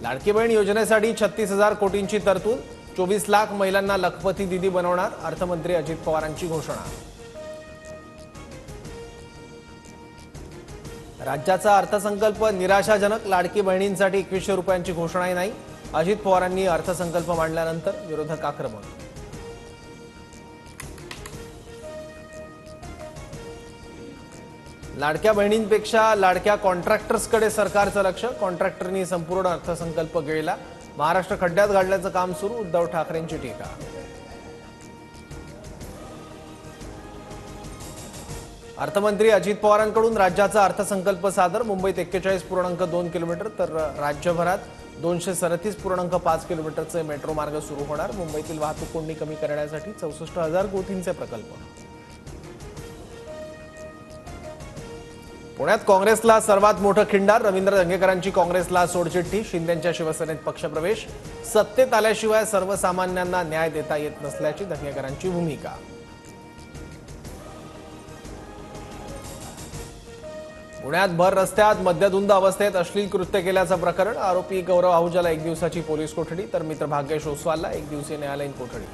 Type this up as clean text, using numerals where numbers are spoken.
लाडकी बहीण योजनेसाठी 36,000 कोटींची तरतूद, 24 लाख महिलांना लखपती दीदी बनवणार, अर्थमंत्री अजित पवारांची घोषणा। राज्याचा अर्थसंकल्प निराशाजनक, लाडकी बहिणींसाठी 2100 रुपयांची घोषणाही नाही, अजित पवारांनी अर्थसंकल्प मांडल्यानंतर विरोधक आक्रमक। लाडक्या बहिणींपेक्षा लाडक्या कॉन्ट्रॅक्टर्सकडे सरकारचं लक्ष, कॉन्ट्रॅक्टरनी संपूर्ण अर्थसंकल्प गिळला, महाराष्ट्र खड्ड्यात घालण्याचं काम सुरू, उद्धव ठाकरेंची टीका। अर्थमंत्री अजित पवारांकडून राज्याचा अर्थसंकल्प सादर, मुंबईत 41.2 किलोमीटर तर राज्यभरात 237.5 किलोमीटरचे मेट्रो मार्ग सुरू होणार, मुंबईतील वाहतूक कोंडी कमी करण्यासाठी 64,000 कोटींचे प्रकल्प। पुण्यात काँग्रेसला सर्वात मोठं खिंडार, रवींद्र दंगेकरांची काँग्रेसला सोडचिठ्ठी, शिंदेंच्या शिवसेनेत पक्षप्रवेश, सत्तेत आल्याशिवाय सर्वसामान्यांना न्याय देता येत नसल्याची दंगेकरांची भूमिका। पुण्यात भर रस्त्यात मद्यधुंद अवस्थेत अश्लील कृत्य केल्याचं प्रकरण, आरोपी गौरव आहुजाला 1 दिवसाची पोलीस कोठडी तर मित्र भाग्येश ओसवालला 1 दिवसीय न्यायालयीन कोठडी।